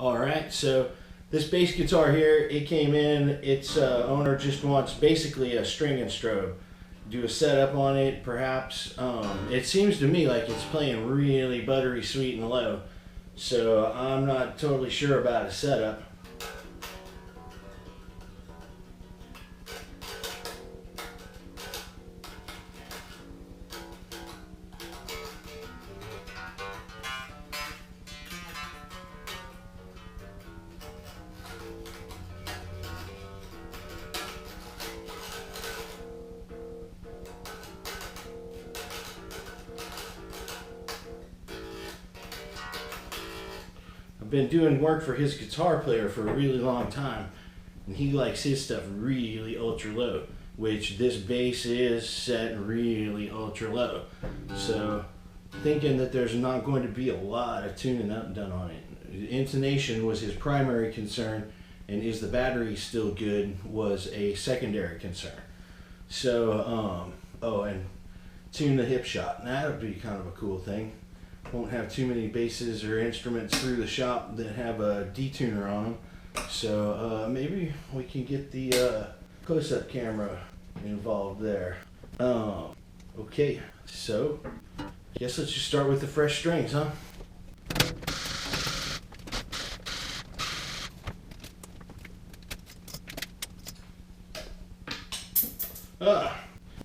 Alright, so this bass guitar here, it came in, its owner just wants basically a string and strobe. Do a setup on it, perhaps. It seems to me like it's playing really buttery sweet and low, so I'm not totally sure about a setup. I've been doing work for his guitar player for a really long time, and he likes his stuff really ultra low, which this bass is set really ultra low. So thinking that there's not going to be a lot of tuning up done on it. Intonation was his primary concern, and is the battery still good was a secondary concern. So oh, and tune the Hipshot. That would be kind of a cool thing. Won't have too many basses or instruments through the shop that have a detuner on them. So maybe we can get the close-up camera involved there. Okay, so I guess let's just start with the fresh strings, huh?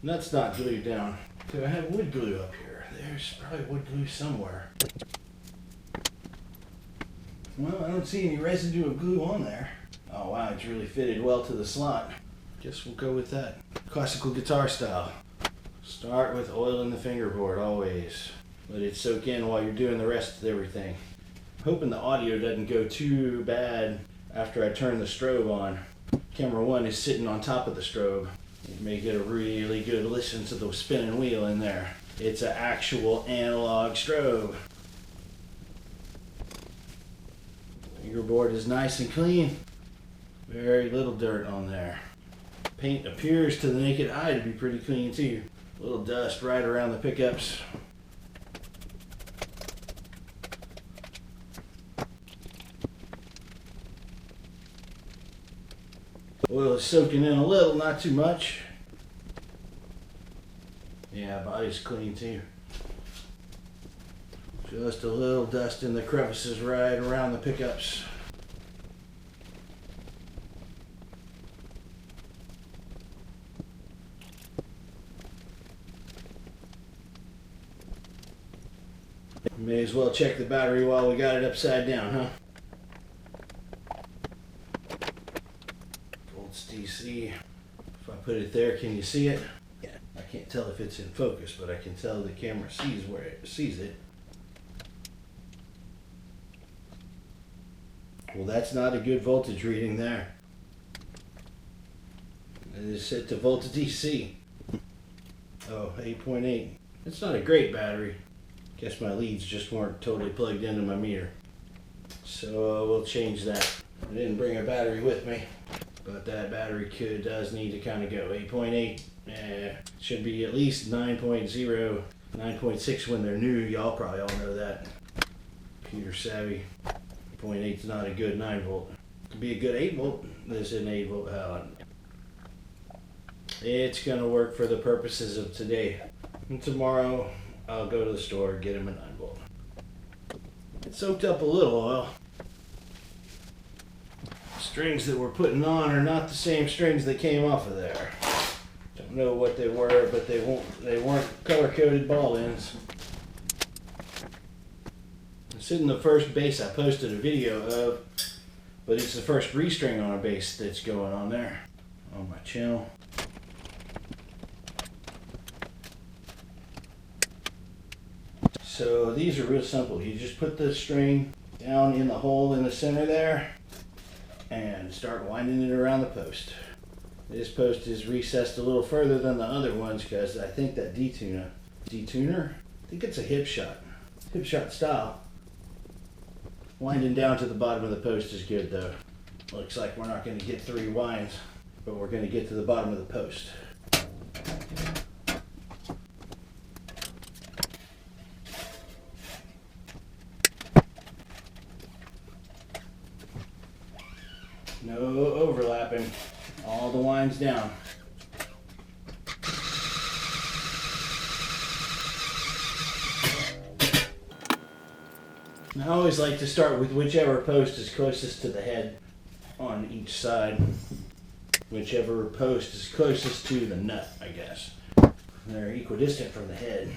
Nut's not glued down. Do I have wood glue up here? There's probably wood glue somewhere. Well, I don't see any residue of glue on there. Oh wow, it's really fitted well to the slot. Guess we'll go with that. Classical guitar style. Start with oil in the fingerboard always. Let it soak in while you're doing the rest of everything. Hoping the audio doesn't go too bad after I turn the strobe on. Camera 1 is sitting on top of the strobe. You may get a really good listen to the spinning wheel in there. It's an actual analog strobe. Fingerboard is nice and clean. Very little dirt on there. Paint appears to the naked eye to be pretty clean too. A little dust right around the pickups. Oil is soaking in a little, not too much. Yeah, body's clean too. Just a little dust in the crevices right around the pickups. May as well check the battery while we got it upside down, huh? Volts DC. If I put it there, can you see it? Yeah. I can't tell if it's in focus, but I can tell the camera sees where it sees it. Well, that's not a good voltage reading there. It is set to voltage DC. Oh, 8.8. It's not a great battery. Guess my leads just weren't totally plugged into my meter. So we'll change that. I didn't bring a battery with me, but that battery does need to kind of go. 8.8, should be at least 9.0, 9.6 when they're new. Y'all probably all know that. Computer savvy. 0.8 is not a good 9 volt. It could be a good 8 volt. This is an 8 volt. It's gonna work for the purposes of today. And tomorrow I'll go to the store and get him a 9 volt. It soaked up a little oil. Strings that we're putting on are not the same strings that came off of there. Don't know what they were, but they weren't color-coded ball ends. This isn't the first bass I posted a video of, but it's the first restring on a bass that's going on there on my channel. So these are real simple. You just put the string down in the hole in the center there and start winding it around the post. This post is recessed a little further than the other ones because I think that detuner, I think it's a Hipshot style. Winding down to the bottom of the post is good though. Looks like we're not going to get 3 winds, but we're going to get to the bottom of the post. No overlapping. All the winds down. I always like to start with whichever post is closest to the head on each side. Whichever post is closest to the nut, I guess. They're equidistant from the head.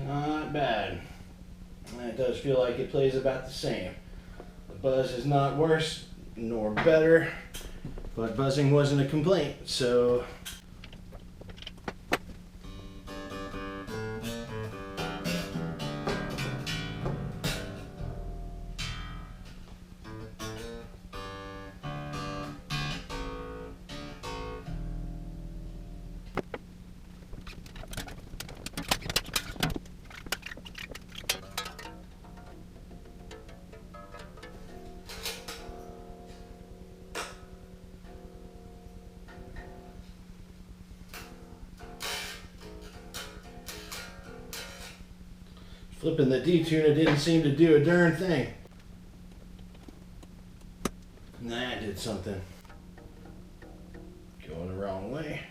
Not bad. It does feel like it plays about the same. The buzz is not worse nor better, but buzzing wasn't a complaint, so flipping the D-tuner didn't seem to do a darn thing. Nah, it did something. Going the wrong way.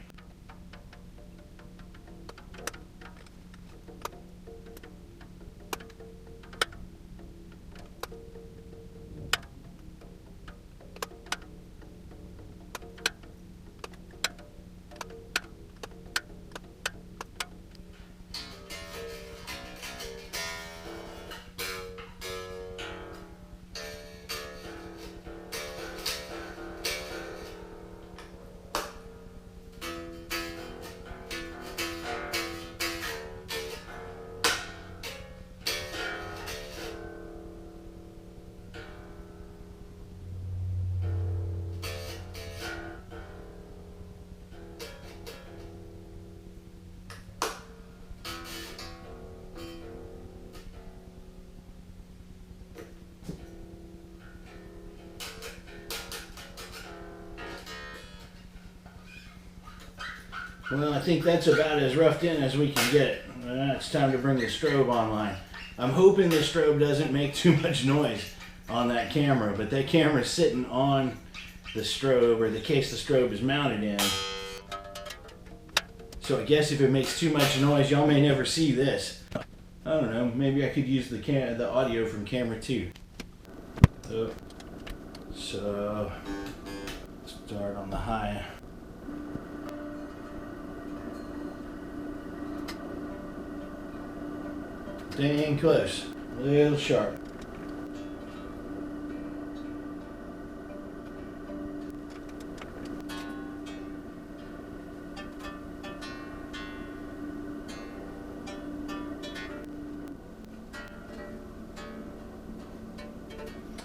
Well, I think that's about as roughed in as we can get it. It's time to bring the strobe online. I'm hoping the strobe doesn't make too much noise on that camera, but that camera's sitting on the strobe, or the case the strobe is mounted in. So I guess if it makes too much noise, y'all may never see this. I don't know, maybe I could use the audio from camera 2. So, start on the high. Dang close, a little sharp.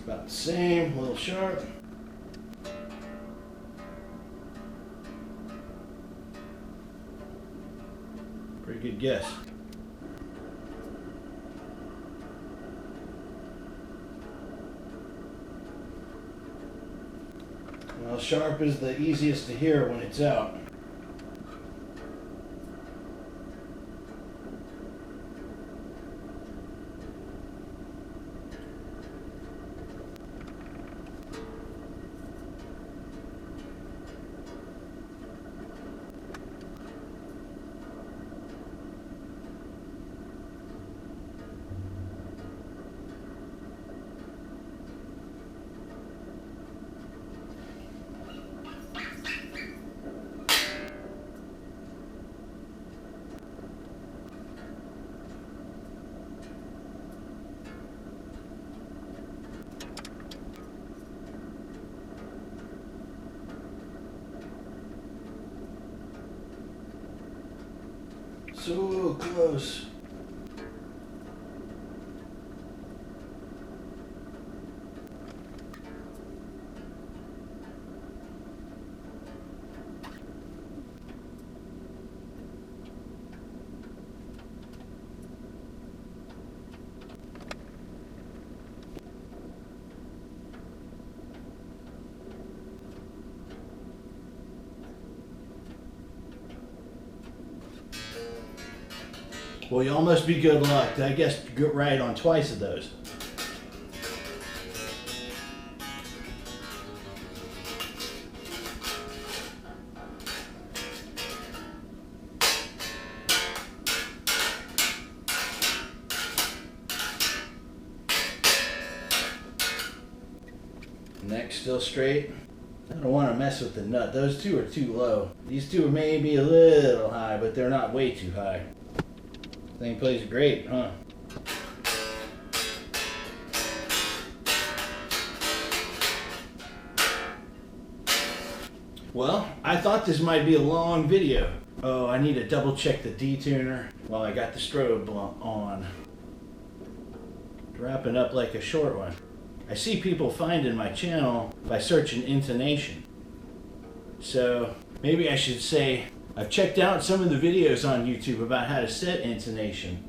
About the same, a little sharp. Pretty good guess. Well, sharp is the easiest to hear when it's out. So close. Well, y'all must be good luck. I guess get right on twice of those. Neck still straight. I don't want to mess with the nut. Those two are too low. These two are maybe a little high, but they're not way too high. Thing plays great, huh? Well, I thought this might be a long video. Oh, I need to double check the detuner while I got the strobe on. Wrapping up like a short one. I see people finding my channel by searching intonation. So maybe I should say I've checked out some of the videos on YouTube about how to set intonation.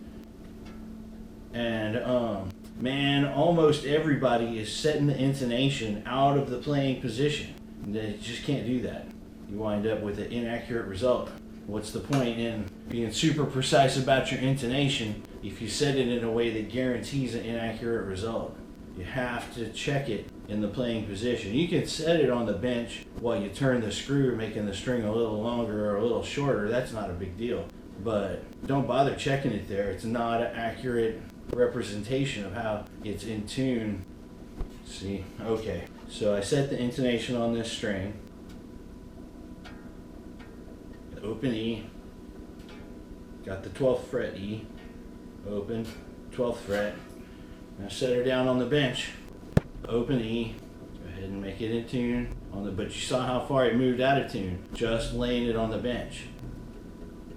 And man, almost everybody is setting the intonation out of the playing position. They just can't do that. You wind up with an inaccurate result. What's the point in being super precise about your intonation if you set it in a way that guarantees an inaccurate result? You have to check it in the playing position. You can set it on the bench while you turn the screw, making the string a little longer or a little shorter. That's not a big deal. But don't bother checking it there. It's not an accurate representation of how it's in tune. See? Okay. So I set the intonation on this string. Open E. Got the 12th fret E. Open. 12th fret. Now set her down on the bench. Open E. Go ahead and make it in tune. But you saw how far it moved out of tune. Just laying it on the bench.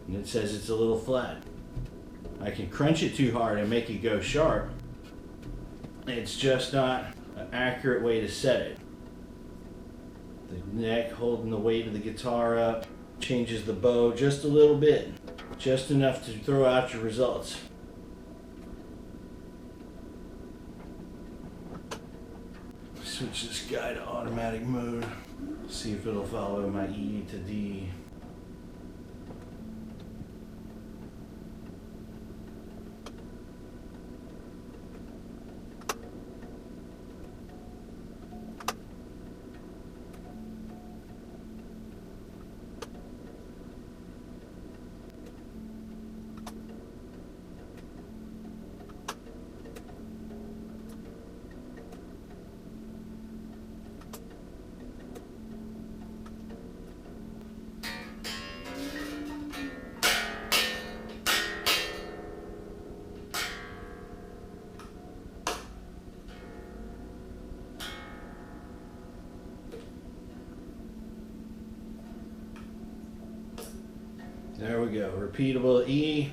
And it says it's a little flat. I can crunch it too hard and make it go sharp. It's just not an accurate way to set it. The neck holding the weight of the guitar up changes the bow just a little bit. Just enough to throw out your results. Switch this guy to automatic mode. See if it'll follow my E to D. There we go. Repeatable E,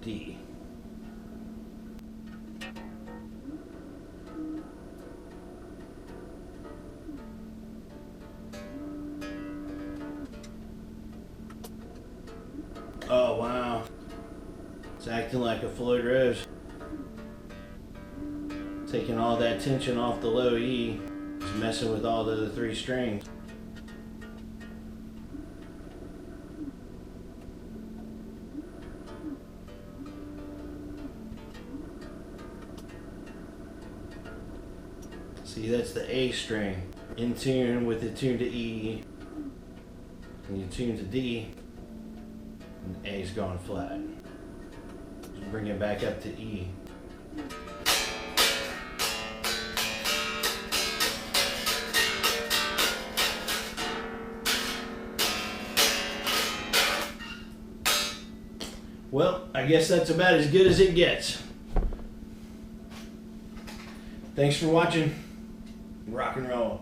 D. Oh wow. It's acting like a Floyd Rose. Taking all that tension off the low E. It's messing with all the other three strings. See, that's the A string, in tune with the tune to E, and you tune to D, and A's gone flat. Just bring it back up to E. Well, I guess that's about as good as it gets. Thanks for watching. Rock and roll.